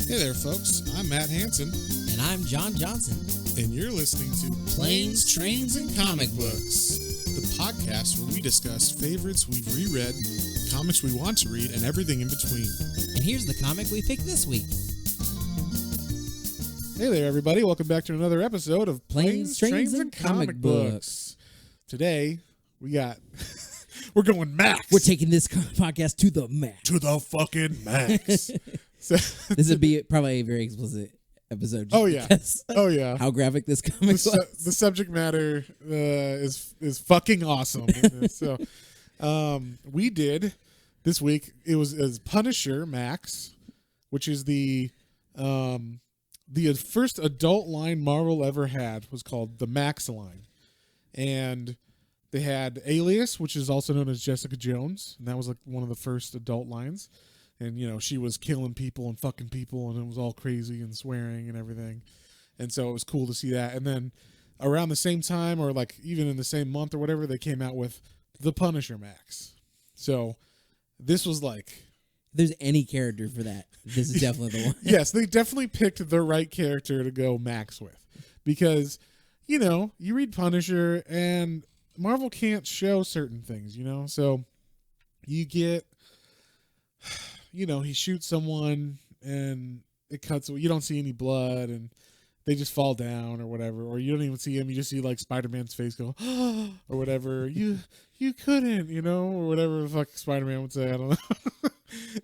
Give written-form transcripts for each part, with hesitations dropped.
Hey there, folks. I'm Matt Hansen. And I'm John Johnson. And you're listening to Planes, Trains, and Comic Books, the podcast where we discuss favorites we've reread, comics we want to read, and everything in between. And here's the comic we picked this week. Hey there, everybody. Welcome back to another episode of Planes, Trains, and Comic Books. Today, we got... we're going max. We're taking this podcast to the max. To the fucking max. So this would be probably a very explicit episode. Oh yeah. Oh yeah. How graphic this comic was. The subject matter is fucking awesome. So we did this week. It was Punisher Max, which is the first adult line Marvel ever had, was called the Max line, and they had Alias, which is also known as Jessica Jones, and that was like one of the first adult lines. And, you know, she was killing people and fucking people, and it was all crazy and swearing and everything. And so it was cool to see that. And then around the same time, or like even in the same month or whatever, they came out with the Punisher Max. So this was like... If there's any character for that, this is definitely the one. Yes, they definitely picked the right character to go Max with. Because, you know, you read Punisher, and Marvel can't show certain things, you know? So you get... You know, he shoots someone and it cuts. You don't see any blood and they just fall down or whatever. Or you don't even see him. You just see like Spider-Man's face go, or whatever. You couldn't, you know, or whatever the fuck Spider-Man would say. I don't know.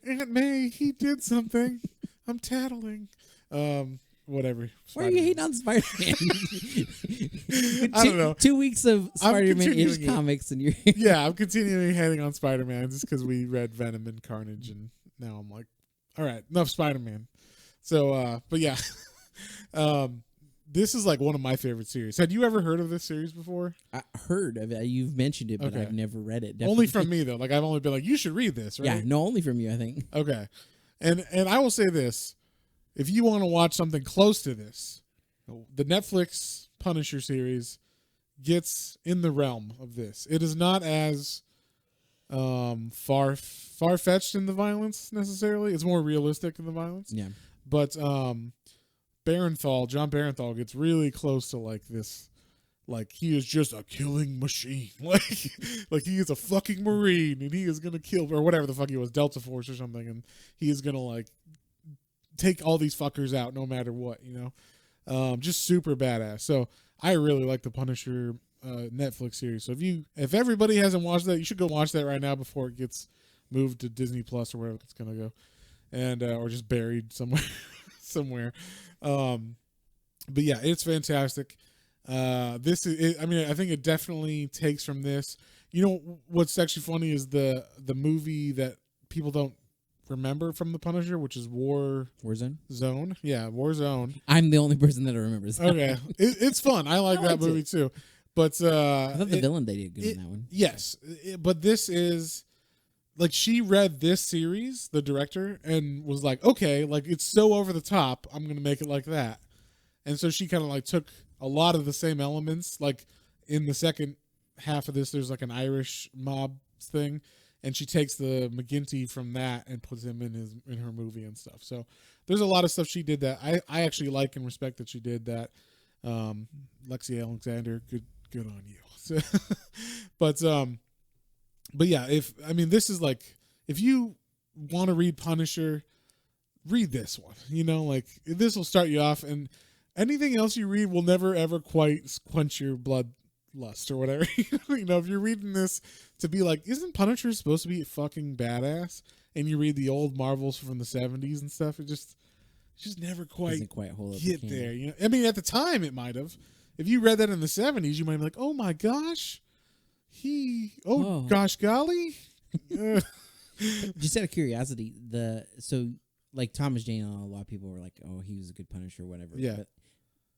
Aunt May, he did something. I'm tattling. Whatever. Why are you hating on Spider-Man? I don't know. 2 weeks of Spider-Man-ish comics and you're... Yeah, I'm continuing hating on Spider-Man just because we read Venom and Carnage, and now I'm like, all right, enough Spider-Man. So, but yeah. This is like one of my favorite series. Had you ever heard of this series before? I heard of it. You've mentioned it, but I've never read it. Definitely. Only from me, though. Like, I've only been like, you should read this, right? Yeah, no, only from you, I think. Okay. And I will say this. If you want to watch something close to this, the Netflix Punisher series gets in the realm of this. It is not as far-fetched in the violence necessarily. It's more realistic in the violence. Yeah. But John Barenthal gets really close to like this. Like, he is just a killing machine. Like he is a fucking Marine and he is going to kill, or whatever the fuck he was, Delta Force or something, and he is going to like take all these fuckers out no matter what, you know. Just super badass. So I really like the Punisher Netflix series. So if everybody hasn't watched that, you should go watch that right now before it gets moved to Disney Plus or wherever it's gonna go, and or just buried somewhere. But yeah, it's fantastic. This is, I mean, I think it definitely takes from this. You know what's actually funny is the movie that people don't remember from the Punisher, which is Warzone. Yeah, Warzone. I'm the only person that remembers that. Okay. It's fun. I like that movie too. But I thought the villain they did good in that one. Yes. But this is like, she read this series, the director, and was like, okay, like, it's so over the top, I'm gonna make it like that. And so she kind of like took a lot of the same elements. Like in the second half of this, there's like an Irish mob thing, and she takes the McGinty from that and puts him in her movie and stuff. So there's a lot of stuff she did that I actually like and respect that she did that. Lexi Alexander, good on you. So, but yeah, this is like, if you want to read Punisher, read this one. You know, like, this will start you off, and anything else you read will never ever quite quench your bloodlust or whatever. You know, if you're reading this to be like, isn't Punisher supposed to be fucking badass? And you read the old Marvels from the 70s and stuff, it just never quite hold up get there. You know, I mean, at the time it might have. If you read that in the 70s, you might be like, oh my gosh, gosh golly. Just out of curiosity, like Thomas Jane, a lot of people were like, oh, he was a good Punisher or whatever. Yeah. But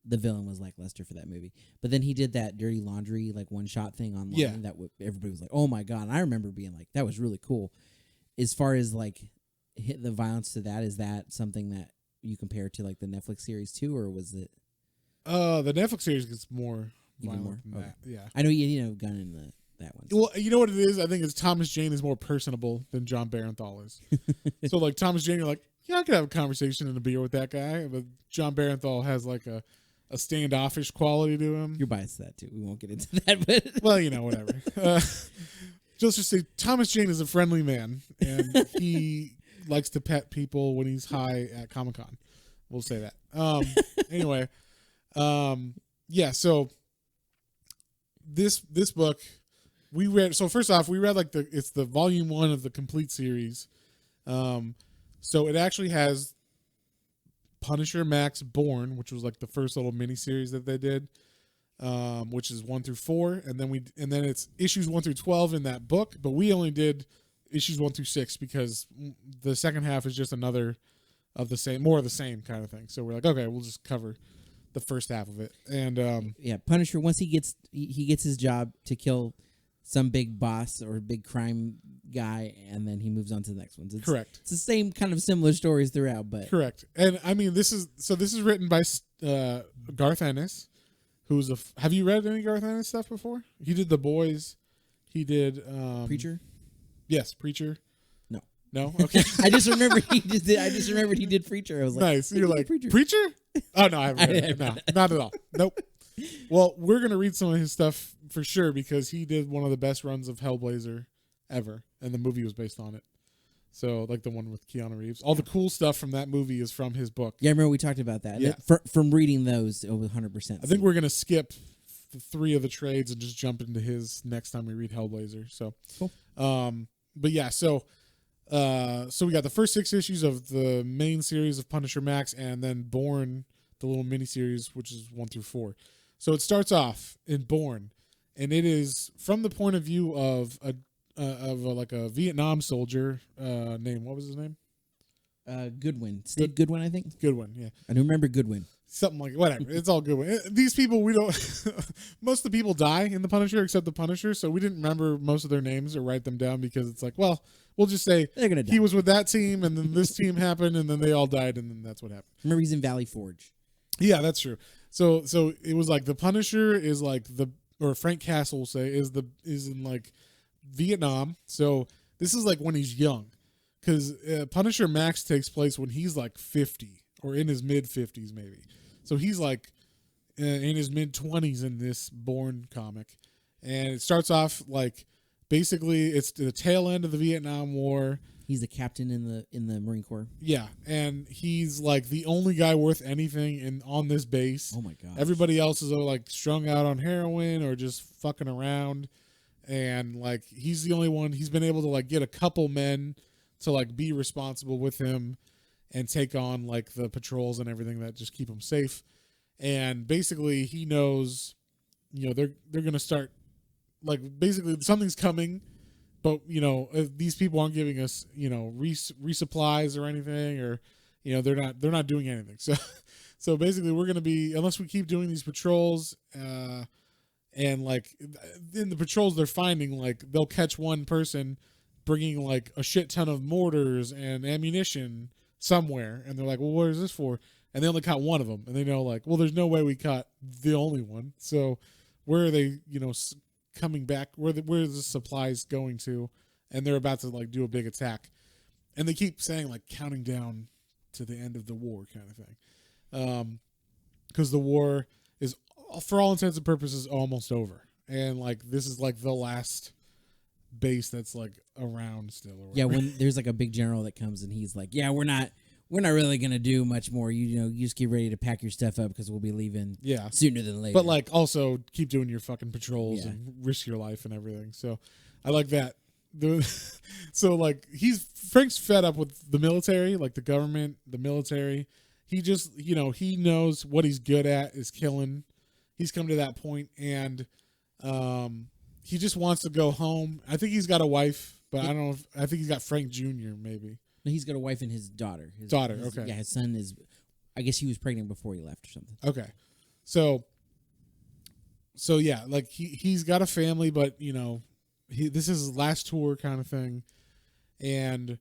the villain was lackluster for that movie. But then he did that Dirty Laundry, like, one-shot thing online that everybody was like, oh my God. And I remember being like, that was really cool. As far as like hit the violence to that, is that something that you compare to like the Netflix series too, or was it? The Netflix series gets more even violent more. than that. Yeah. I know you know gun in that one. Well, you know what it is? I think it's Thomas Jane is more personable than John Barenthal is. So like Thomas Jane, you're like, yeah, I could have a conversation and a beer with that guy. But John Barenthal has like a standoffish quality to him. You're biased to that too. We won't get into that, but Well, whatever. Just say Thomas Jane is a friendly man, and he likes to pet people when he's high at Comic-Con. We'll say that. Anyway, yeah. So this book we read. So first off, we read like it's the volume 1 of the complete series. So it actually has Punisher Max Born, which was like the first little mini series that they did, which is 1 through 4, and then it's issues 1 through 12 in that book. But we only did issues 1 through 6 because the second half is just another of the same, more of the same kind of thing. So we're like, okay, we'll just cover the first half of it. And yeah, Punisher, once he gets his job to kill some big boss or big crime guy, and then he moves on to the next ones. Correct. It's the same kind of similar stories throughout, but correct. And I mean, this is written by Garth Ennis, who's have you read any Garth Ennis stuff before? He did The Boys. He did Preacher. Yes, Preacher. No, okay. I just remembered he did Preacher. I was like, nice. You're like Preacher? Oh no, I haven't read it. No, not at all. Nope. Well, we're gonna read some of his stuff for sure because he did one of the best runs of Hellblazer ever, and the movie was based on it. So, like the one with Keanu Reeves, all the cool stuff from that movie is from his book. Yeah, I remember we talked about that. Yeah. From reading those, it was 100%. I think we're gonna skip the 3 of the trades and just jump into his next time we read Hellblazer. So, cool. But yeah, so we got the first 6 issues of the main series of Punisher Max, and then Born, the little mini series, which is 1 through 4. So it starts off in Born, and it is from the point of view of a Vietnam soldier named, what was his name? Goodwin. Steve Goodwin, I think. Goodwin, yeah. I remember Goodwin. Something like whatever. It's all Goodwin. These people, we don't. Most of the people die in the Punisher except the Punisher, so we didn't remember most of their names or write them down because it's like, well, we'll just say they're gonna die. He was with that team, and then this team happened, and then they all died, and then that's what happened. Remember, he's in Valley Forge. Yeah, that's true. So it was like the Punisher is like or Frank Castle will say is in like Vietnam. So this is like when he's young, because Punisher Max takes place when he's like 50 or in his mid 50s maybe. So he's like in his mid 20s in this Born comic, and it starts off like basically it's the tail end of the Vietnam War. He's a captain in the Marine Corps. Yeah, and he's like the only guy worth anything on this base. Oh my god! Everybody else is like strung out on heroin or just fucking around, and like he's the only one. He's been able to like get a couple men to like be responsible with him and take on like the patrols and everything that just keep him safe. And basically, he knows, they're gonna start like basically something's coming. But, if these people aren't giving us, resupplies or anything, or, they're not doing anything. So basically we're going to be, unless we keep doing these patrols, and like in the patrols they're finding, like they'll catch one person bringing like a shit ton of mortars and ammunition somewhere. And they're like, well, what is this for? And they only caught one of them. And they know like, well, there's no way we caught the only one. So where are they, coming back, where the supplies going to, and they're about to like do a big attack, and they keep saying like counting down to the end of the war kind of thing, because the war is for all intents and purposes almost over, and like this is like the last base that's like around still. Or yeah, when there's like a big general that comes and he's like, yeah, we're not really gonna do much more. You just get ready to pack your stuff up because we'll be leaving sooner than later. But like also keep doing your fucking patrols and risk your life and everything. So I like that. So like Frank's fed up with the military, like the government, the military. He just he knows what he's good at is killing. He's come to that point, and he just wants to go home. I think he's got a wife, but I don't know. I think he's got Frank Jr. maybe. No, he's got a wife and his daughter. Okay. Yeah, his son is. I guess he was pregnant before he left or something. Okay, so yeah, like he's got a family, but this is his last tour kind of thing, and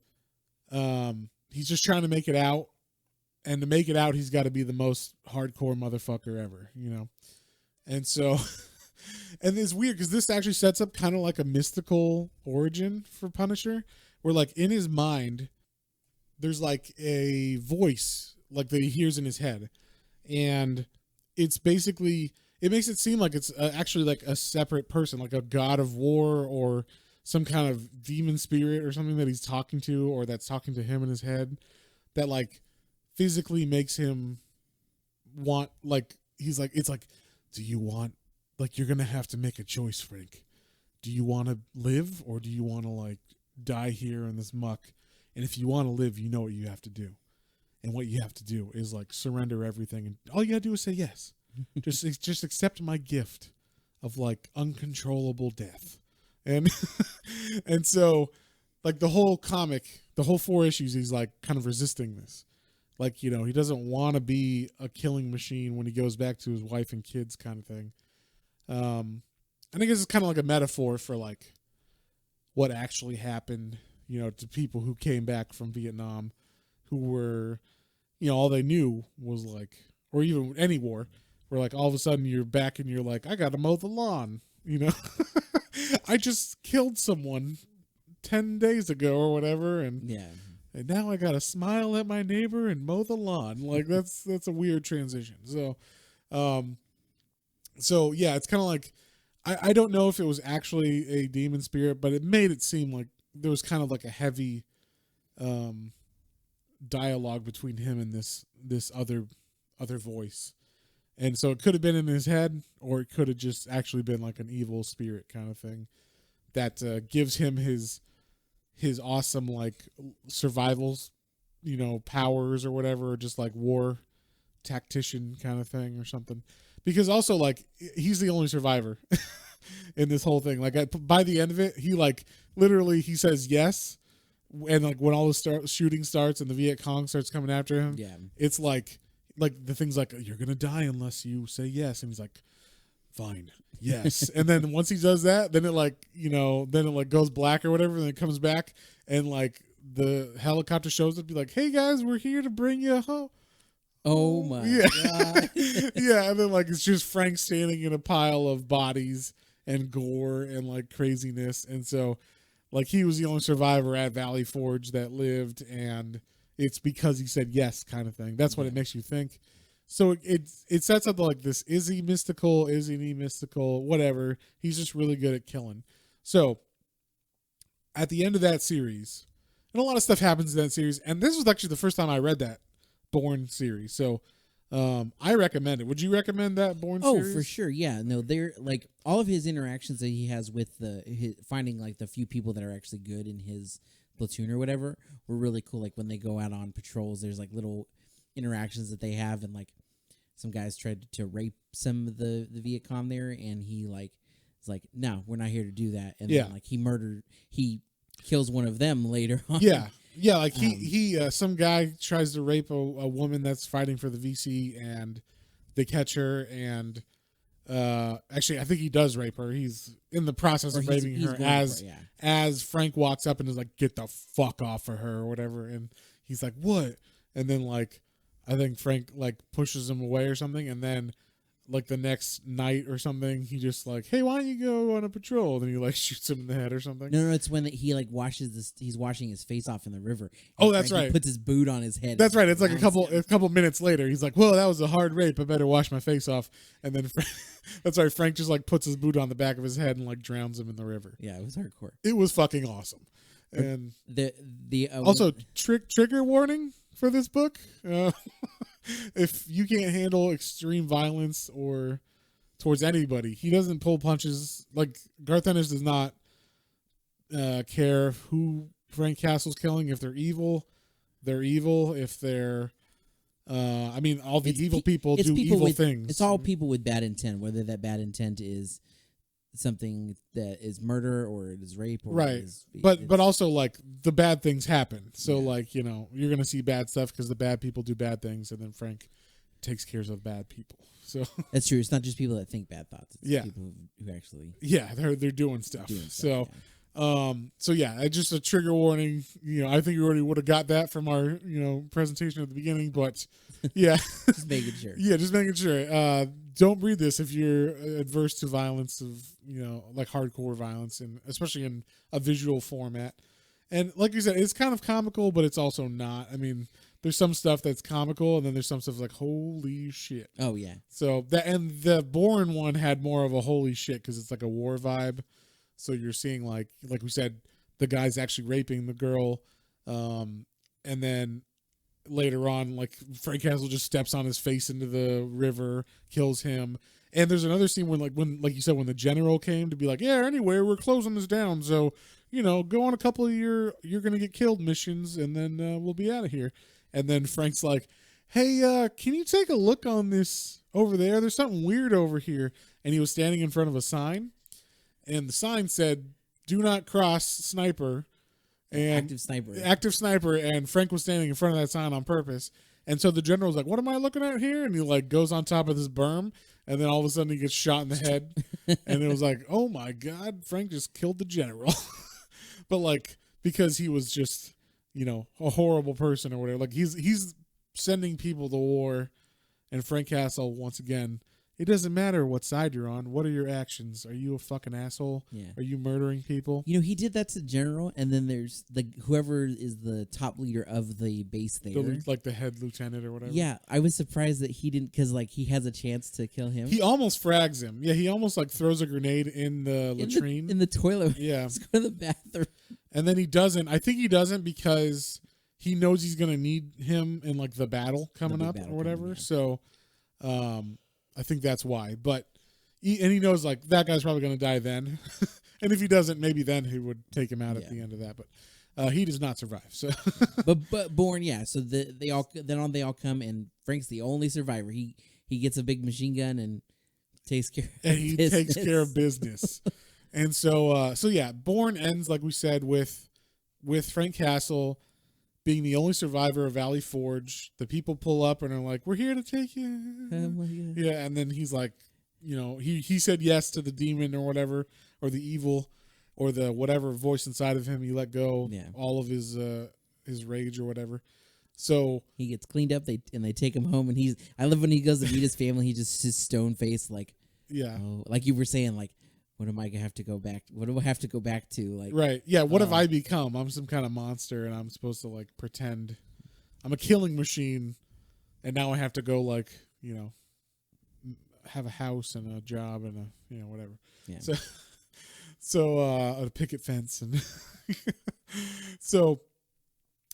he's just trying to make it out, and to make it out, he's got to be the most hardcore motherfucker ever, and so. And it's weird because this actually sets up kind of like a mystical origin for Punisher, where like in his mind, there's like a voice like that he hears in his head, and it's basically, it makes it seem like it's actually like a separate person, like a god of war or some kind of demon spirit or something that he's talking to, or that's talking to him in his head, that like physically makes him want, like, he's like, it's like, do you want, like, you're gonna have to make a choice, Frank. Do you want to live, or do you want to like die here in this muck? And if you want to live, you know what you have to do. And what you have to do is like surrender everything, and all you gotta do is say yes. just accept my gift of like uncontrollable death. And and so like the whole comic, the whole 4 issues, he's like kind of resisting this. Like, you know, he doesn't want to be a killing machine when he goes back to his wife and kids, kind of thing. I think this is kind of like a metaphor for like what actually happened, you know, to people who came back from Vietnam, who were, you know, all they knew was like, or even any war, where like all of a sudden you're back and you're like, I got to mow the lawn, you know. I just killed someone 10 days ago or whatever, and and now I got to smile at my neighbor and mow the lawn. Like that's a weird transition. So so yeah, it's kind of like, I don't know if it was actually a demon spirit, but it made it seem like there was kind of like a heavy dialogue between him and this other voice. And so it could have been in his head, or it could have just actually been like an evil spirit kind of thing that gives him his awesome like survivals, you know, powers or whatever, or just like war tactician kind of thing or something. Because also like he's the only survivor in this whole thing. Like by the end of it, he like literally he says yes, and like when all the shooting starts and the Viet Cong starts coming after him, it's like the thing's like, you're gonna die unless you say yes, and he's like, fine, yes. And then once he does that, then it like, you know, then it like goes black or whatever, and then it comes back, and like the helicopter shows up, be like, hey guys, we're here to bring you home. Oh my god. Yeah, and then like it's just Frank standing in a pile of bodies and gore and like craziness. And so like he was the only survivor at Valley Forge that lived, and it's because he said yes kind of thing. That's what it makes you think. So it sets up like this, is he mystical, isn't he mystical, whatever. He's just really good at killing. So at the end of that series, and a lot of stuff happens in that series, and this was actually the first time I read that Bourne series. So I recommend it. Would you recommend that Bourne series? Oh, for sure. Yeah. No, they're like all of his interactions that he has with finding like the few people that are actually good in his platoon or whatever were really cool. Like when they go out on patrols, there's like little interactions that they have, and like some guys tried to rape some of the Viet Cong there, and he like is like, no, we're not here to do that. And then like he kills one of them later on. Yeah, like he some guy tries to rape a woman that's fighting for the VC, and they catch her, and actually I think he does rape her. He's in the process of raping her as Frank walks up and is like, get the fuck off of her or whatever, and he's like, what? And then like I think Frank like pushes him away or something, and then like the next night or something, he just like, hey, why don't you go on a patrol? And then he like shoots him in the head or something. No, it's when he like he's washing his face off in the river. Oh, that's right. He puts his boot on his head. That's right. It's like a couple minutes later, he's like, well, that was a hard rape. I better wash my face off. And then that's right. Frank just like puts his boot on the back of his head and like drowns him in the river. Yeah, it was hardcore. It was fucking awesome. And the also trigger warning for this book. If you can't handle extreme violence or towards anybody, he doesn't pull punches. Like Garth Ennis does not care who Frank Castle's killing. If they're evil, they're evil. If they're I mean, all the evil people do evil things. It's all people with bad intent, whether that bad intent is something that is murder or it is rape or right. But also like the bad things happen. So like, you know, you're gonna see bad stuff because the bad people do bad things, and then Frank takes care of bad people. So that's true. It's not just people that think bad thoughts. It's people who actually they're doing stuff. So just a trigger warning. You know, I think you already would have got that from our presentation at the beginning, but just making sure. Just making sure. Don't read this if you're adverse to violence of like hardcore violence, and especially in a visual format. And like you said, it's kind of comical, but it's also not. I mean, there's some stuff that's comical, and then there's some stuff like holy shit. Oh yeah. So that, and the Bourne one had more of a holy shit because it's like a war vibe. So you're seeing like we said, the guy's actually raping the girl, and then later on, like Frank Castle just steps on his face into the river, kills him. And there's another scene when like you said, when the general came to be like, yeah, anyway, we're closing this down, so go on a couple of you're gonna get killed missions, and then we'll be out of here. And then Frank's like, hey, can you take a look on this over there? There's something weird over here. And he was standing in front of a sign, and the sign said, "Do not cross, sniper." And active sniper, and Frank was standing in front of that sign on purpose. And so the general's like, what am I looking at here? And he like goes on top of this berm, and then all of a sudden he gets shot in the head. And it was like, oh my God, Frank just killed the general. But like, because he was just, a horrible person or whatever. Like he's sending people to war, and Frank Castle, once again, it doesn't matter what side you're on. What are your actions? Are you a fucking asshole? Yeah. Are you murdering people? He did that to general, and then there's whoever is the top leader of the base there, like the head lieutenant or whatever. Yeah, I was surprised that he didn't, because like he has a chance to kill him. He almost frags him. Yeah, he almost like throws a grenade in the latrine, in the toilet. Yeah, let's go to the bathroom. And then he doesn't. I think he doesn't because he knows he's gonna need him in like the battle coming up or whatever. Yeah. So, I think that's why. But he knows like that guy's probably going to die then. And if he doesn't, maybe then he would take him out at the end of that. But he does not survive. So, but Bourne, yeah. So they all come, and Frank's the only survivor. He gets a big machine gun and takes care. Takes care of business. And so yeah, Bourne ends like we said with Frank Castle being the only survivor of Valley Forge. The people pull up and are like, we're here to take you. Oh my God. Yeah, and then he's like, he said yes to the demon or whatever, or the evil, or the whatever voice inside of him. He let go all of his rage or whatever. So he gets cleaned up. They take him home, and I love when he goes to meet his family. He just his stone face, like, like you were saying, like, what am I gonna have to go back? What do I have to go back to? Like, right? Yeah. What have I become? I'm some kind of monster, and I'm supposed to like pretend I'm a killing machine, and now I have to go like have a house and a job and a whatever. Yeah. So a picket fence and so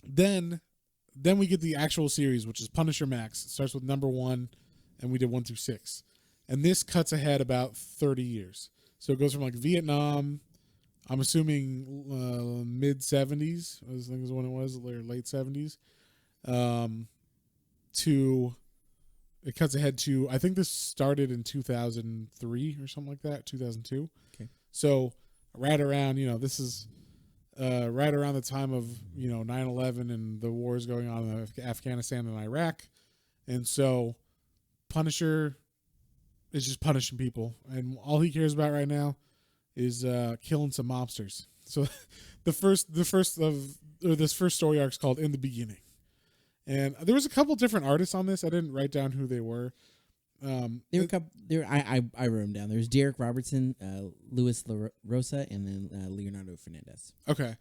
then we get the actual series, which is Punisher Max. It starts with '1, and we did 1 through 6, and this cuts ahead about 30 years. So it goes from like Vietnam, I'm assuming mid 70s, I think is when it was, or late 70s, to it cuts ahead to, I think this started in 2003 or something like that, 2002. Okay. So right around, this is right around the time of 9/11 and the wars going on in Afghanistan and Iraq, and so Punisher is just punishing people, and all he cares about right now is killing some mobsters. So this first story arc is called In the Beginning, and there was a couple different artists on this. I didn't write down who they were. There were a couple. I wrote them down. There's Derek Robertson, Luis Rosa, and then Leonardo Fernandez. Okay,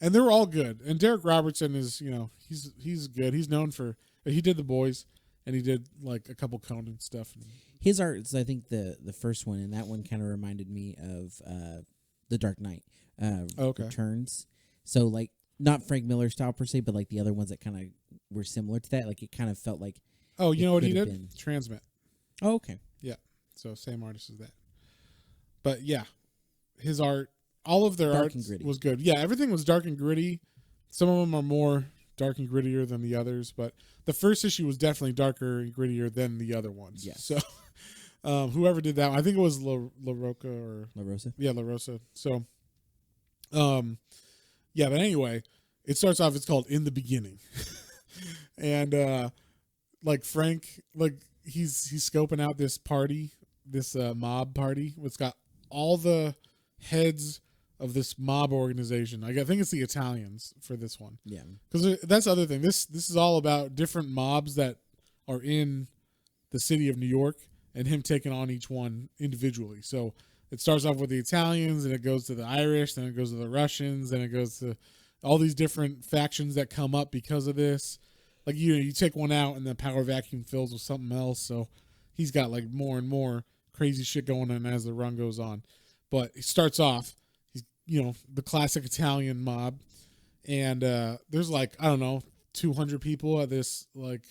and they were all good. And Derek Robertson is he's good. He's known for he did The Boys, and he did like a couple Conan stuff. His art is, I think, the first one, and that one kind of reminded me of The Dark Knight Returns. So, like, not Frank Miller style per se, but like the other ones that kind of were similar to that. Like, it kind of felt like. Oh, you know what he did? Transmit. Oh, okay. Yeah. So same artist as that. But yeah, his art, all of their art was good. Yeah, everything was dark and gritty. Some of them are more dark and grittier than the others, but the first issue was definitely darker and grittier than the other ones. Yeah. So whoever did that, I think it was La Rosa. Yeah, La Rosa. So, yeah, but anyway, it starts off, it's called In the Beginning. And like Frank, like he's scoping out this party, this mob party. It's got all the heads of this mob organization. I think it's the Italians for this one. Yeah, because that's the other thing. This is all about different mobs that are in the city of New York, and him taking on each one individually. So it starts off with the Italians, and it goes to the Irish, then it goes to the Russians, then it goes to all these different factions that come up because of this. Like you take one out and the power vacuum fills with something else. So he's got like more and more crazy shit going on as the run goes on. But he starts off, he's the classic Italian mob, and there's like, I don't know, 200 people at this like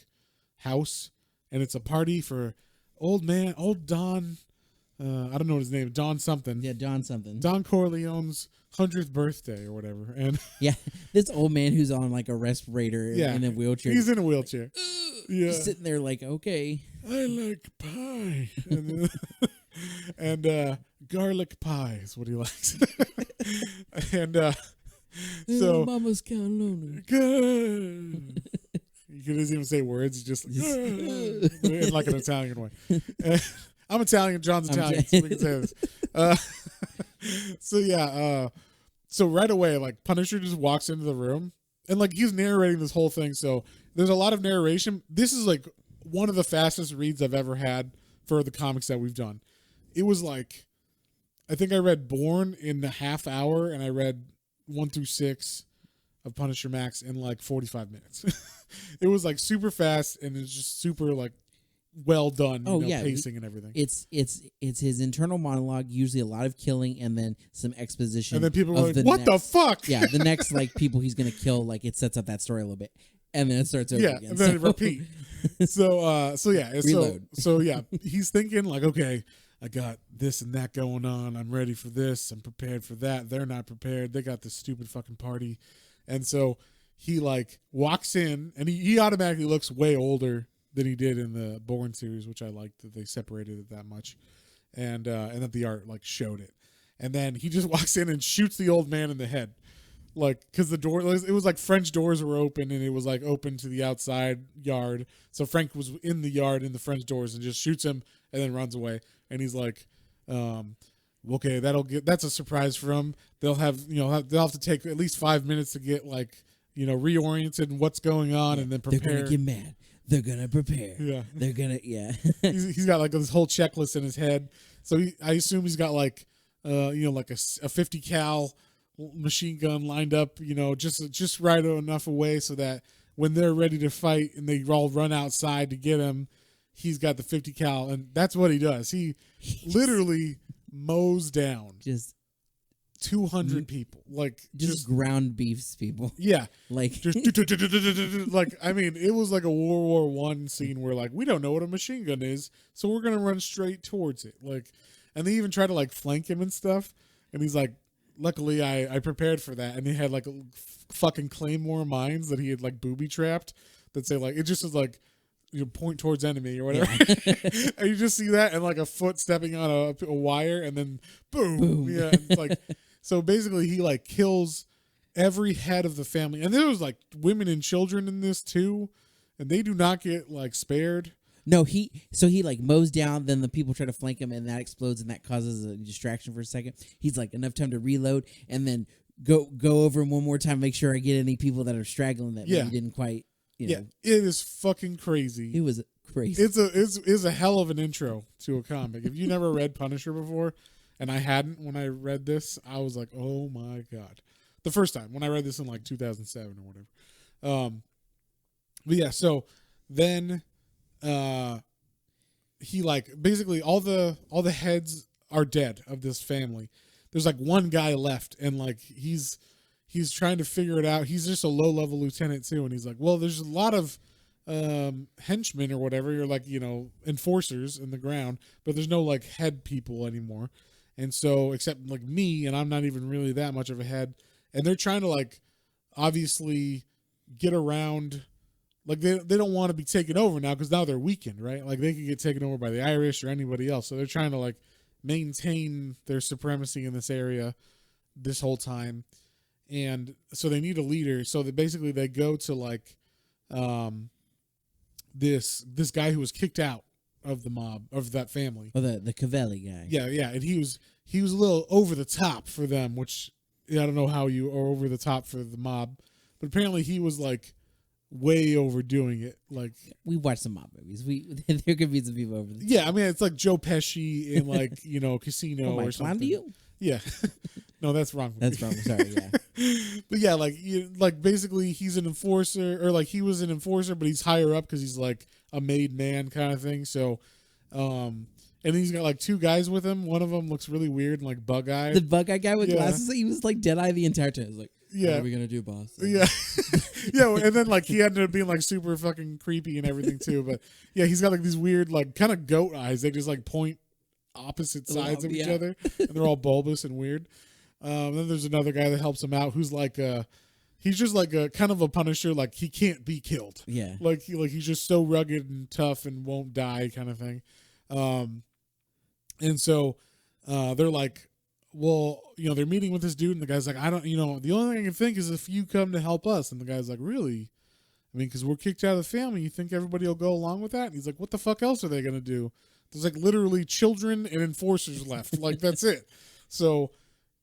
house, and it's a party for old Don. I don't know his name, Don something. Yeah, Don something. Don Corleone's 100th birthday or whatever. And yeah, this old man who's on like a respirator in a wheelchair. He's in a wheelchair. Yeah, just sitting there like, okay, I like pie, and garlic pie is what he likes. And so Mama's cannelloni. Good. He doesn't even say words. He's just in like an Italian way. I'm Italian. John's Italian. So we can say this. So right away, like Punisher just walks into the room and like he's narrating this whole thing. So there's a lot of narration. This is like one of the fastest reads I've ever had for the comics that we've done. It was like, I think I read Born in a half hour, and I read 1 through 6 of Punisher Max in like 45 minutes. It was like super fast, and it's just super like well done. Pacing and everything. It's his internal monologue, usually a lot of killing, and then some exposition. And then people were like, "What the fuck?" Yeah, the next like people he's gonna kill, like it sets up that story a little bit, and then it starts over again. And then it repeat. Reload. He's thinking like, okay, I got this and that going on. I'm ready for this. I'm prepared for that. They're not prepared. They got this stupid fucking party. And so he like walks in, and he automatically looks way older than he did in the Bourne series, which I liked that they separated it that much, and that the art like showed it. And then he just walks in and shoots the old man in the head, like because the door, it was like French doors were open, and it was like open to the outside yard. So Frank was in the yard in the French doors and just shoots him and then runs away. And he's like, okay, that's a surprise for him. They'll have to take at least 5 minutes to get like reoriented in what's going on, and then prepare. They're gonna get mad. They're gonna prepare. Yeah, they're gonna. he's got like this whole checklist in his head. So I assume he's got like like a 50 cal machine gun lined up, just right enough away so that when they're ready to fight and they all run outside to get him, he's got the 50 cal, and that's what he does. He literally mows down just 200 people, like just ground beefs people. Yeah, like just like, I mean, it was like a World War I scene where like, we don't know what a machine gun is, so we're gonna run straight towards it. Like, and they even try to like flank him and stuff, and he's like, luckily I prepared for that, and he had like fucking claymore mines that he had like booby trapped that say like, it just is like, point towards enemy or whatever. Yeah. And you just see that and like a foot stepping on a wire, and then boom. Yeah, it's like, so basically he like kills every head of the family, and there was like women and children in this too, and they do not get like spared. No, he like mows down, then the people try to flank him, and that explodes, and that causes a distraction for a second. He's like, enough time to reload, and then go over him one more time, make sure I get any people that are straggling that maybe didn't quite. Yeah, it is fucking crazy. It was crazy. It's a hell of an intro to a comic. If you never read Punisher before, and I hadn't when I read this, I was like, oh my god, the first time when I read this in like 2007 or whatever. But yeah, so then he like basically all the heads are dead of this family. There's like one guy left, and like he's trying to figure it out. He's just a low-level lieutenant too, and he's like, well, there's a lot of henchmen or whatever, you're like, enforcers in the ground, but there's no like head people anymore. And so, except like me, and I'm not even really that much of a head, and they're trying to like obviously get around, like they don't want to be taken over now, because now they're weakened, right? Like they could get taken over by the Irish or anybody else, so they're trying to like maintain their supremacy in this area this whole time. And so they need a leader. So they go to like this guy who was kicked out of the mob, of that family. Oh, the Cavelli guy. Yeah, and he was a little over the top for them, which I don't know how you are over the top for the mob, but apparently he was like way overdoing it. Like, we watched some mob movies. There could be some people over the top. Yeah, I mean, it's like Joe Pesci in like Casino or something. You? Yeah. No, that's wrong. That's wrong. Sorry, yeah. But yeah, like basically he's an enforcer, or like he was an enforcer, but he's higher up because he's like a made man kind of thing. So, and he's got like two guys with him. One of them looks really weird and like bug eyed. The bug eyed guy with glasses. He was like dead eye the entire time. I was like, yeah, what are we gonna do, boss? Yeah, yeah. And then like he ended up being like super fucking creepy and everything too. But yeah, he's got like these weird like kind of goat eyes. They just like point opposite sides of each other, and they're all bulbous and weird. Then there's another guy that helps him out who's like he's just like a kind of a Punisher, like he can't be killed. Yeah. Like he's just so rugged and tough and won't die kind of thing. And so they're like, well, they're meeting with this dude, and the guy's like, I don't, the only thing I can think is if you come to help us. And the guy's like, really? I mean, because we're kicked out of the family. You think everybody will go along with that? And he's like, what the fuck else are they going to do? There's like literally children and enforcers left. Like, that's it. So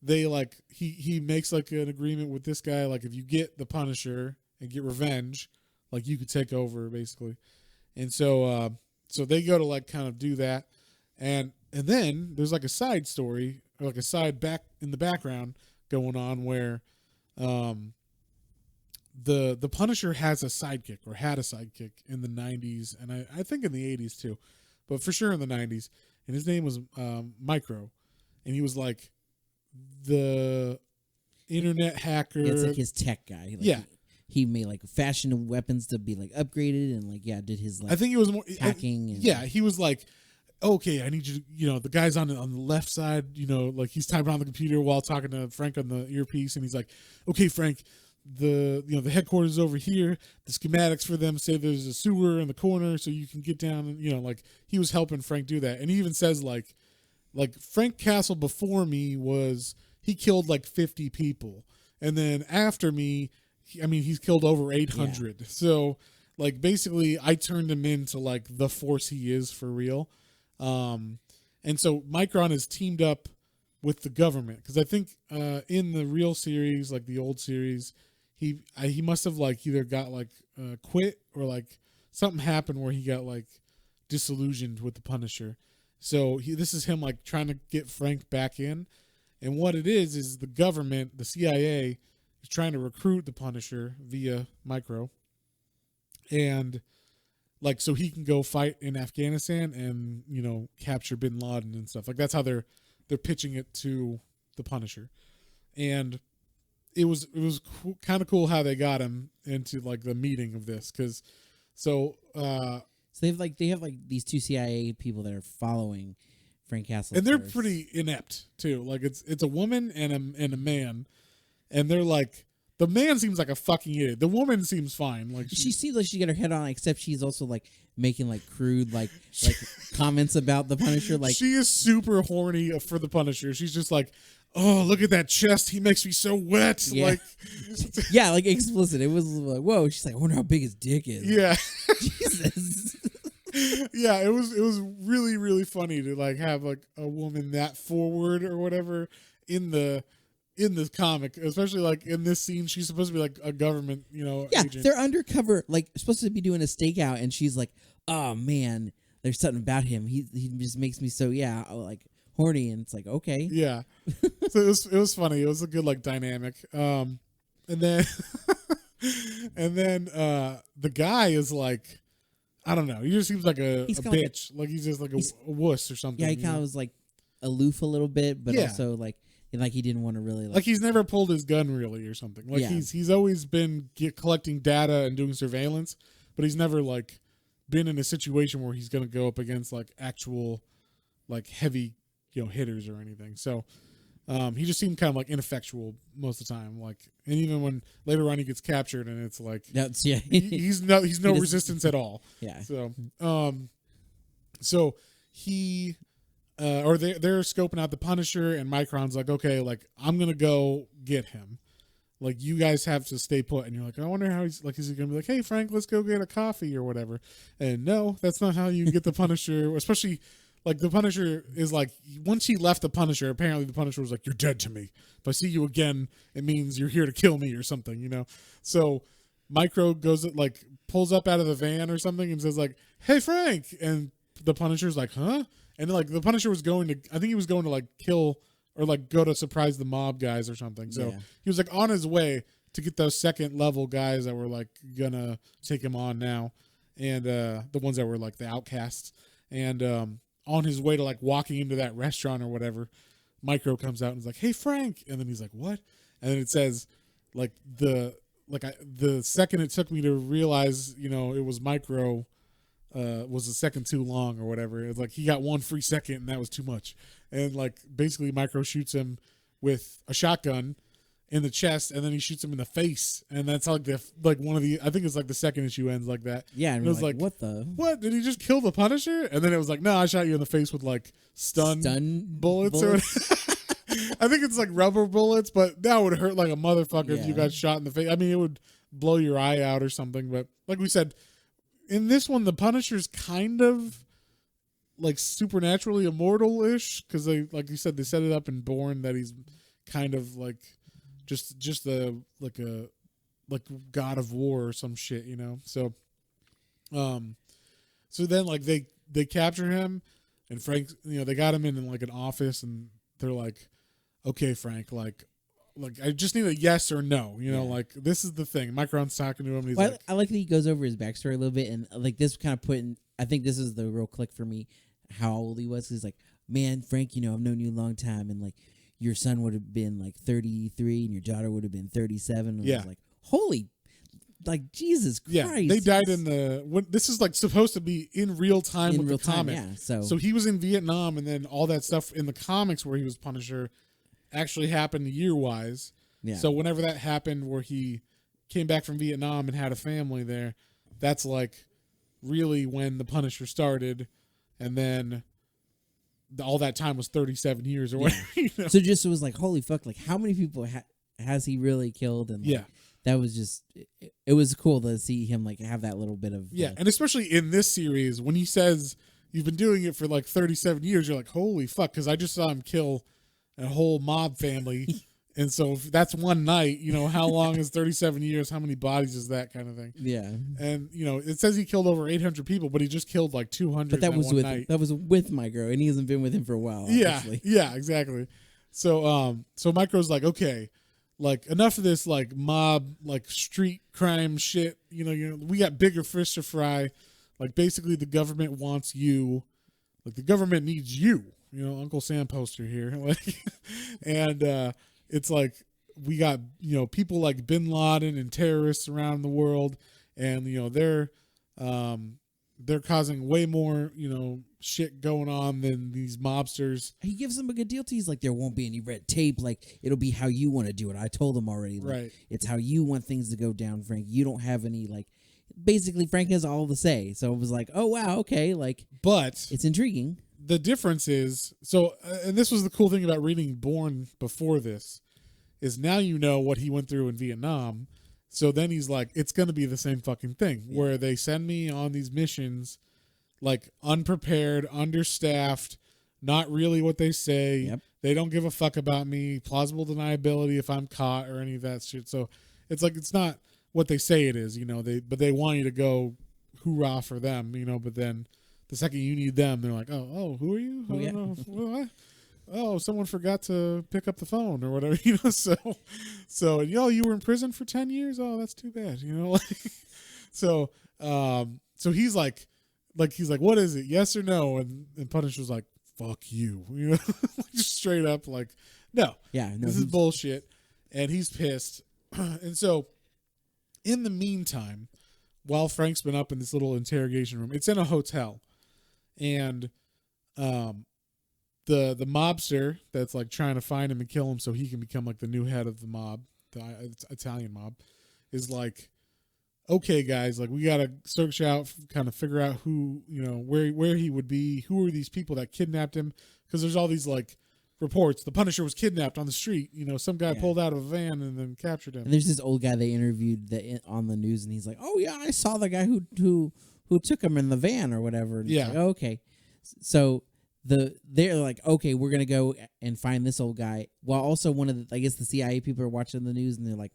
they like, he makes like an agreement with this guy. Like, if you get the Punisher and get revenge, like you could take over basically. And so, so they go to like kind of do that. And then there's like a side story, or like a side back in the background going on where the Punisher has a sidekick, or had a sidekick in the 90s, and I think in the 80s too, but for sure in the 90s. And his name was Micro, and he was like the internet hacker. Yeah, it's like his tech guy. Like, yeah. He made like fashion weapons to be like upgraded, and like did his like I think it was more hacking. And, yeah, he was like, okay, I need you to, the guy's on the left side, like he's typing on the computer while talking to Frank on the earpiece, and he's like, okay, Frank, the headquarters is over here. The schematics for them say there's a sewer in the corner, so you can get down, and like he was helping Frank do that. And he even says like Frank Castle before me he killed like 50 people, and then after me, he's killed over 800. Yeah. So like basically I turned him into like the force he is for real. And so Micron is teamed up with the government, because I think in the real series, like the old series, he must have like either got like quit, or like something happened where he got like disillusioned with the Punisher. So this is him like trying to get Frank back in, and what it is the government, the CIA, is trying to recruit the Punisher via Micro, and like so he can go fight in Afghanistan and capture Bin Laden and stuff. Like that's how they're pitching it to the Punisher. And it was kind of cool how they got him into like the meeting of this, because so they have like these two CIA people that are following Frank Castle, and they're pretty inept too. Like it's a woman and a man, and they're like, the man seems like a fucking idiot. The woman seems fine. Like she seems like she got her head on, except she's also like making like crude like comments about the Punisher. Like she is super horny for the Punisher. She's just like, oh, look at that chest. He makes me so wet. Yeah. Like yeah, like explicit. It was like, whoa. She's like, I wonder how big his dick is. Yeah. Jesus. Yeah, it was really, really funny to like have like a woman that forward or whatever in the comic, especially like in this scene. She's supposed to be like a government, agent. They're undercover, like supposed to be doing a stakeout, and she's like, oh man, there's something about him. He just makes me so like horny, and it's like, okay. Yeah. So it was funny. It was a good like dynamic. And then the guy is like, I don't know. He just seems like a bitch. Like he's just like a wuss or something. Yeah, he kind of was like aloof a little bit, but also like he didn't want to really like he's never pulled his gun really or something. Like he's always been collecting data and doing surveillance, but he's never like been in a situation where he's going to go up against like actual like heavy hitters or anything. So he just seemed kind of like ineffectual most of the time. Like, and even when later on he gets captured, and it's like he's no resistance at all. Yeah. So he. Or they're scoping out the Punisher, and Micron's like, okay, like I'm gonna go get him. Like you guys have to stay put. And you're like, I wonder how he's like. Is he gonna be like, hey Frank, let's go get a coffee or whatever? And no, that's not how you get the Punisher. Especially like the Punisher is like, once he left the Punisher, apparently the Punisher was like, you're dead to me. If I see you again, it means you're here to kill me or something, So Micro goes like pulls up out of the van or something and says like, hey Frank, and the Punisher's like, huh? And like the Punisher was going to, I think he was going to like kill or like go to surprise the mob guys or something. So Yeah. he was like on his way to get those second level guys that were like gonna take him on now, and the ones that were like the outcasts. And on his way to like walking into that restaurant or whatever, Micro comes out and is like, "Hey Frank," and then he's like, "What?" And then it says like the second it took me to realize, you know, it was Micro, was a second too long or whatever. It's like he got 1 free second and that was too much. And like basically Micro shoots him with a shotgun in the chest, and then he shoots him in the face, and that's like one of the, I think it's like the second issue ends like that. Yeah, and it was like, what did he just kill the Punisher? And then it was like, no, I shot you in the face with like stun bullets. Or I think it's like rubber bullets, but that would hurt like a motherfucker if you got shot in the face. I mean, it would blow your eye out or something. But like we said, in this one, the Punisher's kind of like supernaturally immortal-ish, because they, like you said, they set it up in Bourne that he's kind of like just a god of war or some shit, you know. So so then like they capture him, and Frank, you know, they got him in like an office, and they're like, okay, Frank, like I just need a yes or no, you know, like this is the thing. Micron's talking to him, and he's like, I like that he goes over his backstory a little bit, and like this kind of put in, I think this is the real click for me, how old he was. He's like, man, Frank, you know, I've known you a long time, and like your son would have been like 33 and your daughter would have been 37. And I was like, holy, like Jesus Christ. Yeah, they died in this is like supposed to be in real time with the comic. Yeah, so he was in Vietnam, and then all that stuff in the comics where he was Punisher actually happened year-wise. Yeah. So whenever that happened where he came back from Vietnam and had a family there, that's like really when the Punisher started, and then all that time was 37 years or whatever. You know? So just it was like, holy fuck, like how many people has he really killed? And like, that was just, it was cool to see him like have that little bit of and especially in this series when he says you've been doing it for like 37 years, you're like, holy fuck, because I just saw him kill a whole mob family. And so if that's one night, you know, how long is 37 years? How many bodies is that, kind of thing? Yeah. And, you know, it says he killed over 800 people, but he just killed like 200 but that was one night. That was with Micro, and he hasn't been with him for a while. Yeah. Obviously. Yeah, exactly. So so Micro's like, okay, like enough of this like mob, like street crime shit. You know, we got bigger fish to fry. Like basically the government wants you. Like the government needs you. You know, Uncle Sam poster here. Like, and it's like we got, you know, people like Bin Laden and terrorists around the world, and you know they're causing way more, you know, shit going on than these mobsters. He gives them a good deal too. He's like, there won't be any red tape. Like it'll be how you want to do it. I told him already. Like, right. It's how you want things to go down, Frank. You don't have any like. Basically, Frank has all to say. So it was like, oh wow, okay, like. But it's intriguing. The difference is, so, and this was the cool thing about reading Bourne before this, is now you know what he went through in Vietnam. So then he's like, it's going to be the same fucking thing, where they send me on these missions, like unprepared, understaffed, not really what they say. Yep. They don't give a fuck about me, plausible deniability if I'm caught or any of that shit. So it's like, it's not what they say it is, you know, but they want you to go hoorah for them, you know, but then the second you need them, they're like, oh, who are you? Oh, yeah. What? Oh, someone forgot to pick up the phone or whatever, you know. So, you were in prison for 10 years. Oh, that's too bad, you know. So he's like, what is it? Yes or no? And Punisher's like, fuck you, you know, just straight up like, no, this is bullshit, and he's pissed. And so, in the meantime, while Frank's been up in this little interrogation room, it's in a hotel. And the mobster that's like trying to find him and kill him so he can become like the new head of the mob, the Italian mob, is like, okay, guys, like we gotta search out, kind of figure out who, you know, where he would be, who are these people that kidnapped him, because there's all these like reports the Punisher was kidnapped on the street. You know, some guy pulled out of a van and then captured him. And there's this old guy they interviewed on the news, and he's like, oh yeah, I saw the guy who took him in the van or whatever. And like, oh, okay. So they're like, okay, we're going to go and find this old guy. While also one of the, I guess the CIA people are watching the news, and they're like,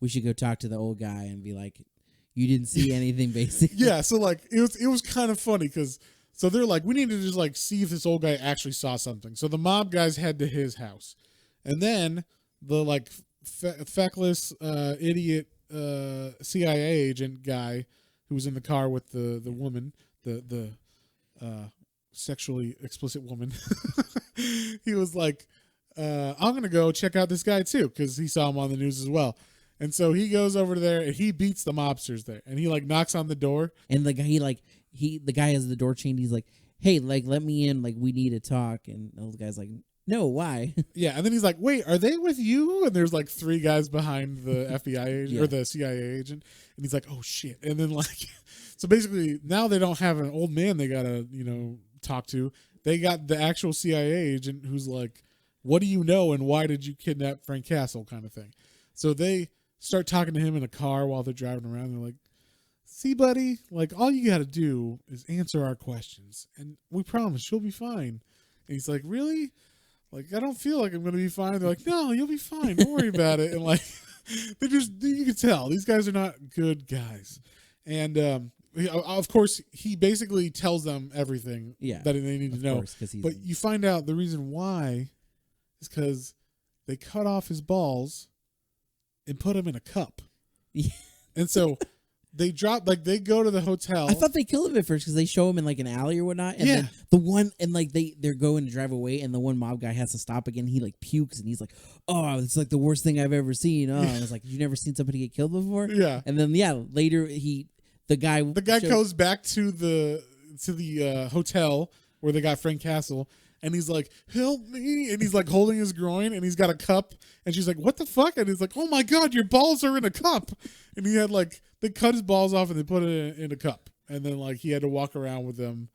we should go talk to the old guy and be like, you didn't see anything, basically. Yeah. So like, it was kind of funny because, so they're like, we need to just like see if this old guy actually saw something. So the mob guys head to his house, And then the like feckless idiot CIA agent guy who was in the car with the woman, the sexually explicit woman. He was like, I'm gonna go check out this guy too because he saw him on the news as well. And so he goes over there and he beats the mobsters there, and he like knocks on the door. And the guy the guy has the door chained. He's like, "Hey, like let me in. Like we need to talk." And the guy's like, "No, why?" Yeah, and then he's like, "Wait, are they with you?" And there's like 3 guys behind the FBI agent or the CIA agent, and he's like, "Oh shit!" And then like, so basically now they don't have an old man they gotta talk to. They got the actual CIA agent who's like, "What do you know and why did you kidnap Frank Castle?" kind of thing. So they start talking to him in a car while they're driving around. They're like, "See, buddy, like all you got to do is answer our questions, and we promise you'll be fine." And he's like, "Really? Like I don't feel like I'm gonna be fine." They're like, "No, you'll be fine. Don't worry about it." And like, you can tell these guys are not good guys. And of course, he basically tells them everything that they need to know. But you find out the reason why is because they cut off his balls and put him in a cup. Yeah. And so they they go to the hotel. I thought they killed him at first because they show him in like an alley or whatnot. And then the one, and like they're going to drive away, and the one mob guy has to stop again. He like pukes and he's like, "Oh, it's like the worst thing I've ever seen." Oh, I was like, "You never seen somebody get killed before?" Yeah. And then later the guy goes back to the hotel where they got Frank Castle. And he's like, "Help me!" And he's like holding his groin, and he's got a cup. And she's like, "What the fuck?" And he's like, "Oh my god, your balls are in a cup!" And he had like they cut his balls off and they put it in a cup, and then like he had to walk around with them.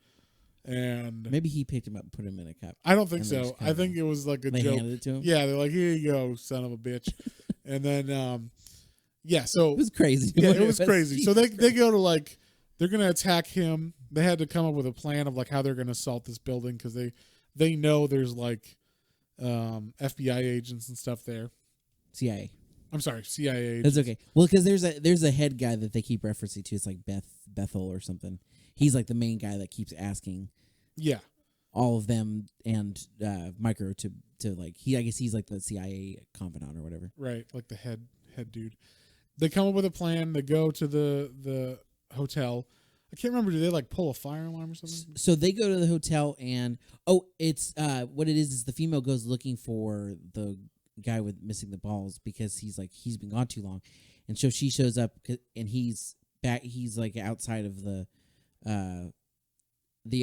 And maybe he picked him up and put him in a cup. I don't think so. I think it was like a joke. Handed it to him? Yeah, they're like, "Here you go, son of a bitch." And then so it was crazy. Yeah, it was crazy. So they go to like they're gonna attack him. They had to come up with a plan of like how they're gonna assault this building because they know there's like FBI agents and stuff there. CIA. I'm sorry, CIA agents. That's okay. Well, because there's a head guy that they keep referencing to. It's like Bethel or something. He's like the main guy that keeps asking. Yeah. All of them and Micro to like I guess he's like the CIA confidant or whatever. Right, like the head dude. They come up with a plan. They go to the hotel. I can't remember. Do they like pull a fire alarm or something? So they go to the hotel and it's what it is the female goes looking for the guy with missing the balls because he's been gone too long, and so she shows up and he's back. He's like outside of the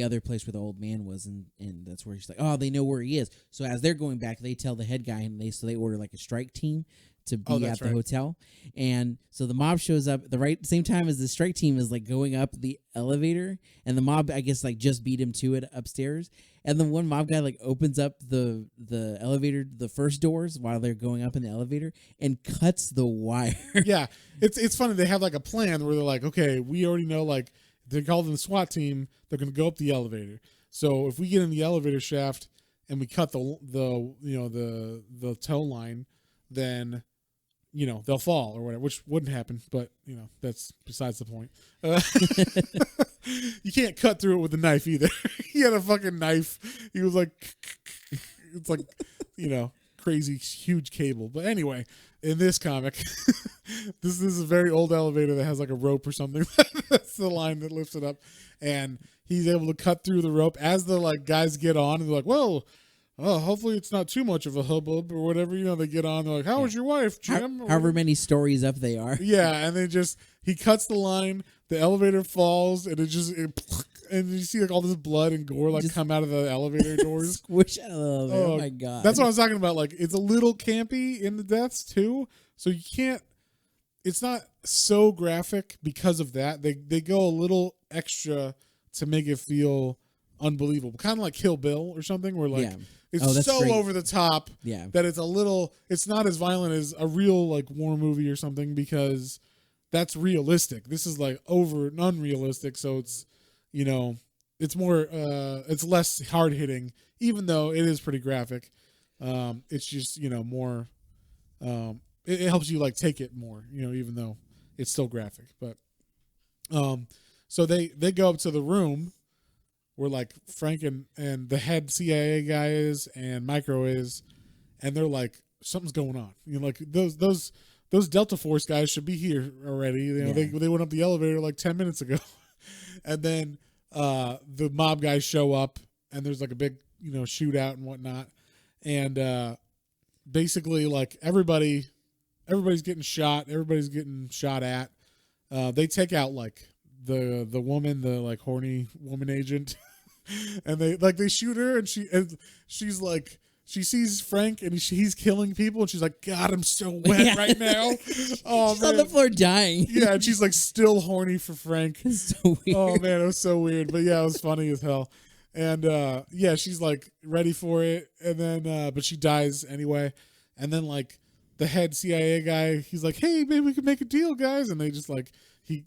other place where the old man was, and that's where she's like, oh, they know where he is. So as they're going back, they tell the head guy, and they order like a strike team to be at the hotel. And so the mob shows up at the same time as the strike team is like going up the elevator, and the mob I guess like just beat him to it upstairs. And then one mob guy like opens up the elevator, the first doors while they're going up in the elevator, and cuts the wire. Yeah, it's funny. They have like a plan where they're like, okay, we already know like they called in the SWAT team. They're going to go up the elevator. So if we get in the elevator shaft and we cut the tow line, then they'll fall or whatever, which wouldn't happen, but that's besides the point. You can't cut through it with a knife either. He had a fucking knife. He was like, it's like, crazy huge cable. But anyway, in this comic, this is a very old elevator that has like a rope or something. That's the line that lifts it up, and he's able to cut through the rope as the like guys get on, and they're like, well. Oh, hopefully it's not too much of a hubbub or whatever. They get on. They're like, "How was your wife, Jim?" However many stories up they are. Yeah, and he cuts the line. The elevator falls, and and you see like all this blood and gore like come out of the elevator doors. Squish out of the elevator. Oh my god! That's what I was talking about. Like it's a little campy in the deaths too, so you can't. It's not so graphic because of that. They go a little extra to make it feel unbelievable, kind of like Kill Bill or something, where like. Yeah. It's so great. Over the top that it's not as violent as a real like war movie or something because that's realistic. This is like over and unrealistic. So it's, it's more, it's less hard hitting, even though it is pretty graphic. It's just, more, it helps you like take it more, even though it's still graphic, but, so they go up to the room where like Frank and the head CIA guy is and Micro is, and they're like, something's going on. You know, like those Delta Force guys should be here already. You know, they went up the elevator like 10 minutes ago. And then the mob guys show up, and there's like a big, you know, shootout and whatnot. And basically, like everybody's getting shot. Everybody's getting shot at. They take out like the woman, the like horny woman agent, and they shoot her, and she's like. She sees Frank and he's killing people, and she's like, God, I'm so wet right now. Oh, she's on the floor dying. Yeah, and she's like still horny for Frank. It's so weird. Oh man, it was so weird. But yeah, it was funny as hell. And yeah, she's like ready for it, and then but she dies anyway. And then like the head CIA guy, he's like, hey, maybe we can make a deal, guys. And they just like he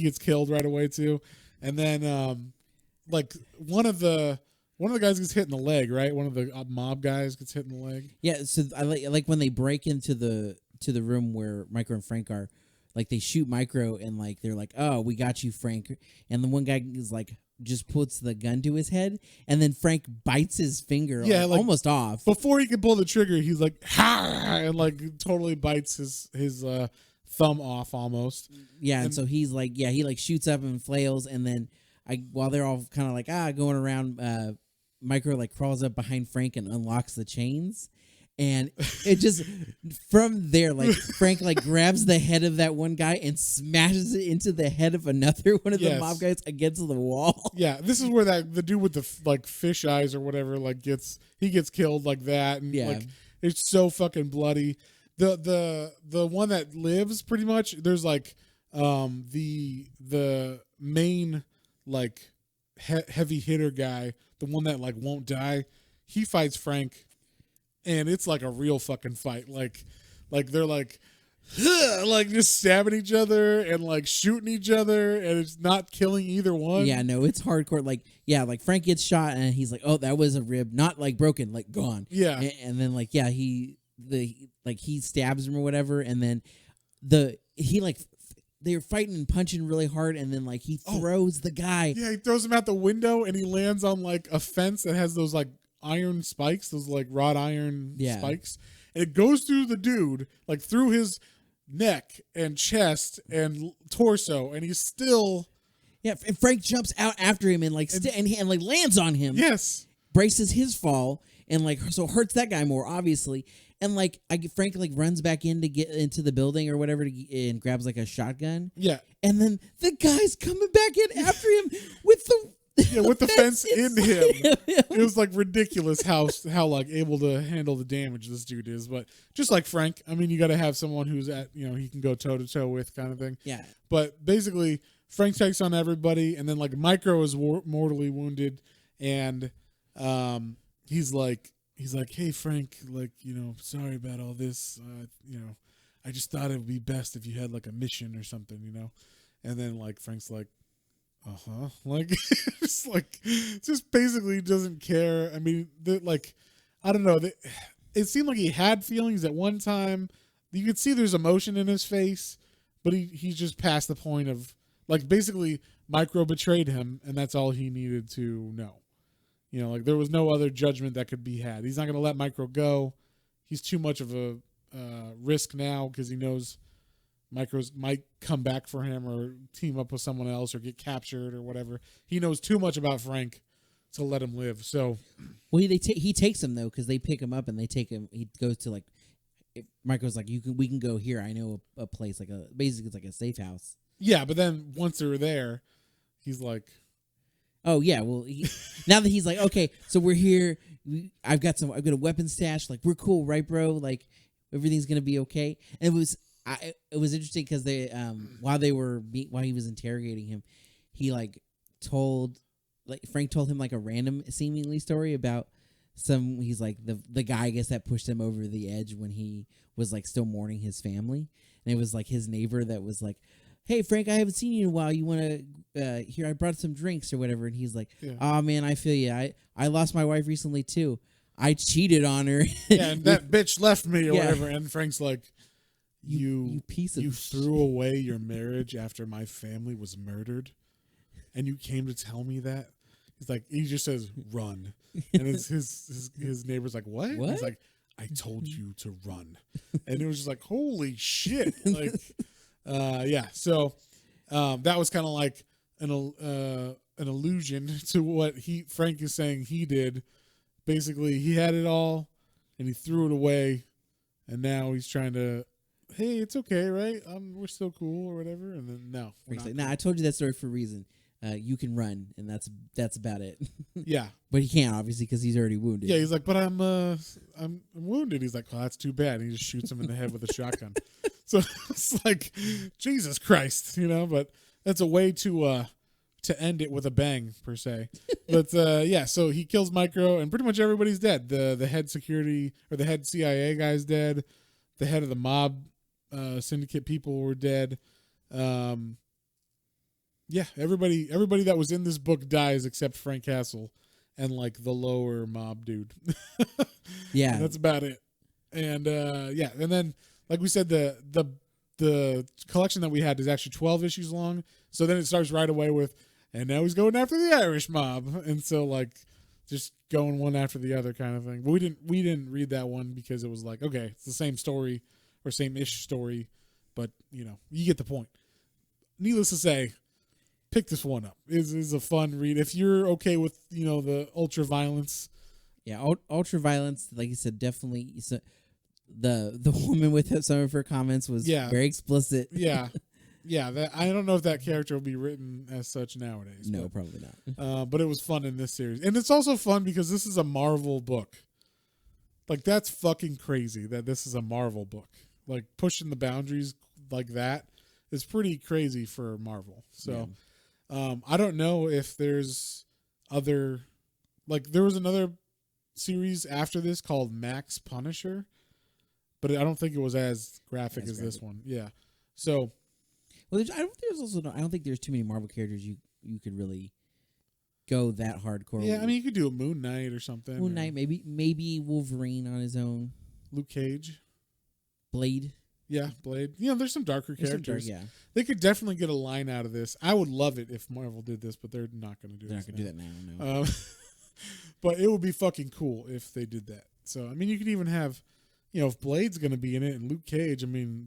gets killed right away too. And then like one of the guys gets hit in the leg, right? One of the mob guys gets hit in the leg. Yeah, so I like when they break into the room where Micro and Frank are, like they shoot Micro and like they're like, "Oh, we got you, Frank." And the one guy is like just puts the gun to his head, and then Frank bites his finger like, almost off. Before he can pull the trigger, he's like, "Ha!" and like totally bites his thumb off almost. Yeah, and so he's like, he like shoots up and flails, and then while they're all kind of like going around, Micro like crawls up behind Frank and unlocks the chains, and it just from there like Frank like grabs the head of that one guy and smashes it into the head of another one of the mob guys against the wall. Yeah, this is where the dude with the like fish eyes or whatever like gets killed like that, and like it's so fucking bloody. The one that lives pretty much, there's like the main like heavy hitter guy, the one that like won't die, he fights Frank, and it's like a real fucking fight. Like they're like like just stabbing each other and like shooting each other, and it's not killing either one. Yeah, no, it's hardcore. Like like Frank gets shot and he's like, oh, that was a rib, not like broken, like gone. Yeah, and then like he stabs him or whatever, and then he like. They're fighting and punching really hard, and then like he throws the guy. Yeah, he throws him out the window, and he lands on like a fence that has those like iron spikes, those like wrought iron spikes, and it goes through the dude, like through his neck and chest and torso, and he's still. Yeah, and Frank jumps out after him and like and like lands on him. Yes, braces his fall and like so hurts that guy more obviously. And like Frank like runs back in to get into the building or whatever and grabs like a shotgun. Yeah. And then the guy's coming back in after him with the fence in him. It was like ridiculous how like able to handle the damage this dude is. But just like Frank, I mean, you got to have someone who's he can go toe to toe with kind of thing. Yeah. But basically, Frank takes on everybody, and then like Micro is mortally wounded, and he's like, hey, Frank, like, sorry about all this. I just thought it would be best if you had like a mission or something, And then like Frank's like, like just basically doesn't care. I mean, I don't know. It seemed like he had feelings at one time. You could see there's emotion in his face, but he's just past the point of like basically Micro betrayed him, and that's all he needed to know. Like there was no other judgment that could be had. He's not going to let Micro go. He's too much of a risk now because he knows Micro's might come back for him or team up with someone else or get captured or whatever. He knows too much about Frank to let him live. So, well, he takes him though because they pick him up and they take him. He goes to like Micro's like we can go here. I know a place basically it's like a safe house. Yeah, but then once they're there, he's like. Oh yeah, well now that he's like, okay, so we're here. I've got a weapon stash. Like we're cool, right, bro? Like everything's gonna be okay. And it was interesting because they while he was interrogating him, he Frank told him like a random seemingly story about he's like the guy I guess that pushed him over the edge when he was like still mourning his family, and it was like his neighbor that was like, hey, Frank, I haven't seen you in a while. You want to here? I brought some drinks or whatever. And he's like, oh, man, I feel you. I lost my wife recently, too. I cheated on her. Yeah, and that bitch left me or whatever. And Frank's like, you threw away your marriage after my family was murdered, and you came to tell me that? He's like, he just says, run. And it's his neighbor's like, what? He's like, I told you to run. And it was just like, holy shit. Like, yeah. So that was kind of like an allusion to what Frank is saying he did. Basically, he had it all and he threw it away. And now he's trying to, hey, it's okay, right? We're still cool or whatever. And then no. Frank's like, nah, I told you that story for a reason. You can run, and that's about it. Yeah. But he can't, obviously, because he's already wounded. Yeah, he's like, but I'm wounded. He's like, oh, that's too bad. And he just shoots him in the head with a shotgun. So it's like, Jesus Christ, But that's a way to end it with a bang, per se. But yeah, so he kills Micro, and pretty much everybody's dead. The head security or the head CIA guy's dead. The head of the mob syndicate people were dead. Yeah, everybody that was in this book dies except Frank Castle and like the lower mob dude. Yeah, and that's about it. And yeah, and then like we said, the collection that we had is actually 12 issues long. So then it starts right away with, and now he's going after the Irish mob, and so like just going one after the other kind of thing. But we didn't read that one because it was like, okay, it's the same story or same-ish story, but you get the point. Needless to say, pick this one up. It's a fun read if you're okay with the ultra violence. Yeah, ultra violence, like you said, definitely. So the woman with some of her comments was very explicit. Yeah, yeah. I don't know if that character will be written as such nowadays. No, probably not. But it was fun in this series, and it's also fun because this is a Marvel book. Like that's fucking crazy that this is a Marvel book. Like pushing the boundaries like that is pretty crazy for Marvel. So. Yeah. I don't know if there's other, like there was another series after this called Max Punisher, but I don't think it was as graphic as this one. Yeah. So, well, I don't think there's too many Marvel characters you could really go that hardcore. Yeah, I mean you could do a Moon Knight or something. Moon Knight, maybe Wolverine on his own. Luke Cage, Blade. Yeah, Blade. There's some darker characters. Yeah. They could definitely get a line out of this. I would love it if Marvel did this, but they're not going to do They're this. They're not going to do that now, no. But it would be fucking cool if they did that. So, I mean, you could even have, if Blade's going to be in it and Luke Cage, I mean,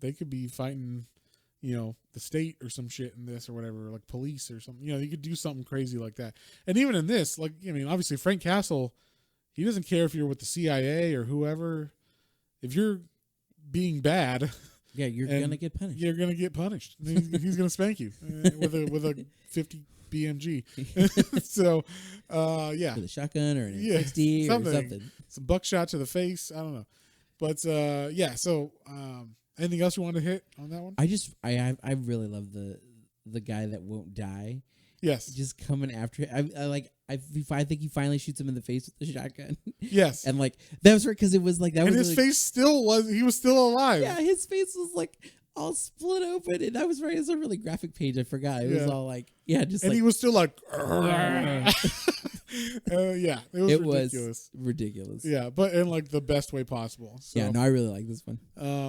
they could be fighting, the state or some shit in this or whatever, like police or something. You could do something crazy like that. And even in this, like, I mean, obviously Frank Castle, he doesn't care if you're with the CIA or whoever. If you're being bad, yeah, you're gonna get punished. You're gonna get punished. He's gonna spank you with a 50 BMG. So, yeah, with a shotgun or an 60 or something. It's a buckshot to the face. I don't know, but yeah. So, anything else you want to hit on that one? I really love the guy that won't die. Yes, just coming after him. I think he finally shoots him in the face with the shotgun. Yes, and like that was right because it was like that. And was his face he was still alive. Yeah, his face was like all split open, and that was right. It was a really graphic page. I forgot. It was all like just. And he was still like. Yeah, it was ridiculous. Yeah, but in like the best way possible. So, yeah, no, I really like this one.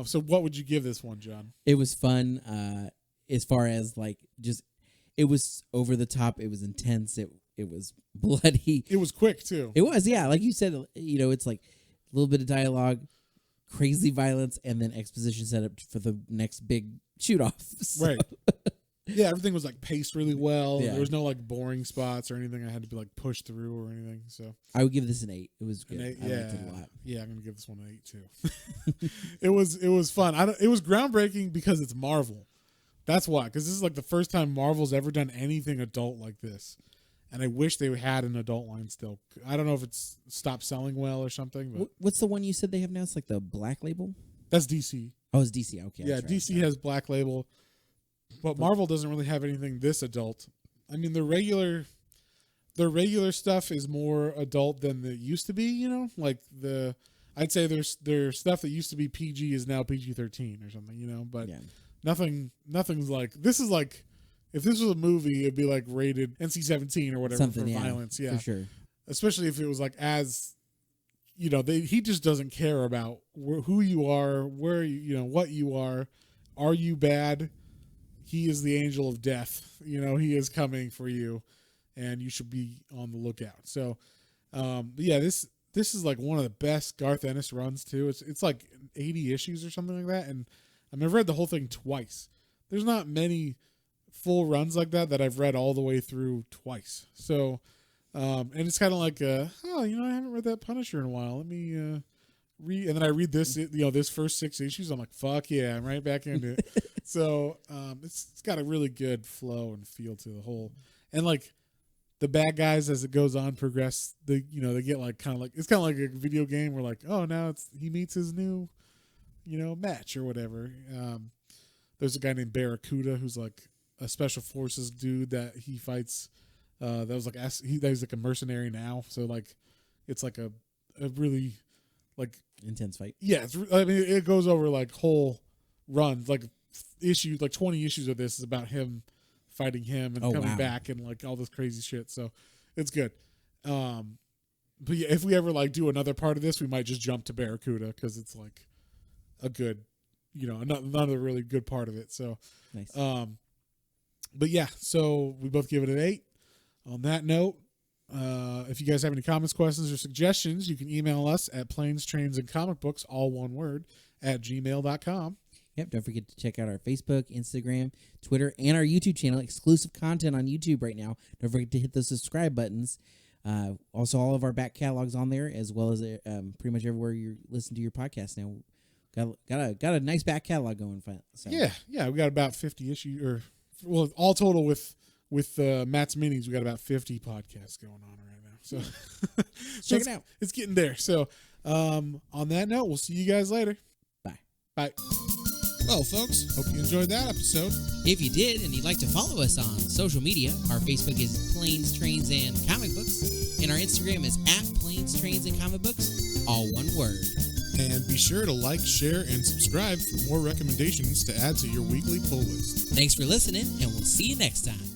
So what would you give this one, John? It was fun. As far as like just. It was over the top. It was intense. It was bloody. It was quick too. It was, yeah. Like you said, it's like a little bit of dialogue, crazy violence, and then exposition set up for the next big shoot off. So. Right. Yeah, everything was like paced really well. Yeah. There was no like boring spots or anything I had to be like pushed through or anything. So I would give this an 8. It was good. An 8, I liked it a lot. Yeah, I'm gonna give this one an 8 too. It was fun. It was groundbreaking because it's Marvel. That's why, because this is like the first time Marvel's ever done anything adult like this. And I wish they had an adult line still. I don't know if it's stopped selling well or something. But what's the one you said they have now? It's like the Black Label? That's DC. Oh, it's DC. Okay. Yeah, right, DC has Black Label. But Marvel doesn't really have anything this adult. I mean, the regular stuff is more adult than it used to be, Like I'd say their stuff that used to be PG is now PG-13 or something, But yeah. Nothing's like this is like if this was a movie, it'd be like rated NC-17 or whatever for violence. Yeah, for sure. Especially if it was like he just doesn't care about who you are, where what you are. Are you bad? He is the angel of death. He is coming for you, and you should be on the lookout. So, yeah, this this is like one of the best Garth Ennis runs too. It's like 80 issues or something like that, and I've read the whole thing twice. There's not many full runs like that I've read all the way through twice. So, and it's kind of like, I haven't read that Punisher in a while. Let me read, and then I read this, this first 6 issues. I'm like, fuck yeah, I'm right back into it. So, it's got a really good flow and feel to the whole, and like the bad guys as it goes on progress. They get like kind of like, it's kind of like a video game where like, oh, now he meets his new, match or whatever. There's a guy named Barracuda who's like a special forces dude that he fights. That was like he's like a mercenary now. So like, it's like a really like intense fight. Yeah, it goes over like whole runs, like 20 issues of this is about him fighting him and coming back and like all this crazy shit. So it's good. But yeah, if we ever like do another part of this, we might just jump to Barracuda because it's like a good, another really good part of it. So nice. But yeah, so we both give it an 8. On that note, if you guys have any comments, questions, or suggestions, you can email us at planes, trains, and comic books, all one word, @gmail.com. Yep, don't forget to check out our Facebook, Instagram, Twitter, and our YouTube channel. Exclusive content on YouTube right now. Don't forget to hit those subscribe buttons. Also, all of our back catalogs on there, as well as pretty much everywhere you listen to your podcast now. Got a nice back catalog going. So. Yeah, we got about 50 issues, all total with Matt's minis, we got about 50 podcasts going on right now. So check it out. It's getting there. So on that note, we'll see you guys later. Bye. Well, folks, hope you enjoyed that episode. If you did and you'd like to follow us on social media, our Facebook is Planes, Trains, and Comic Books, and our Instagram is @Planes, Trains, and Comic Books, all one word. And be sure to like, share, and subscribe for more recommendations to add to your weekly pull list. Thanks for listening, and we'll see you next time.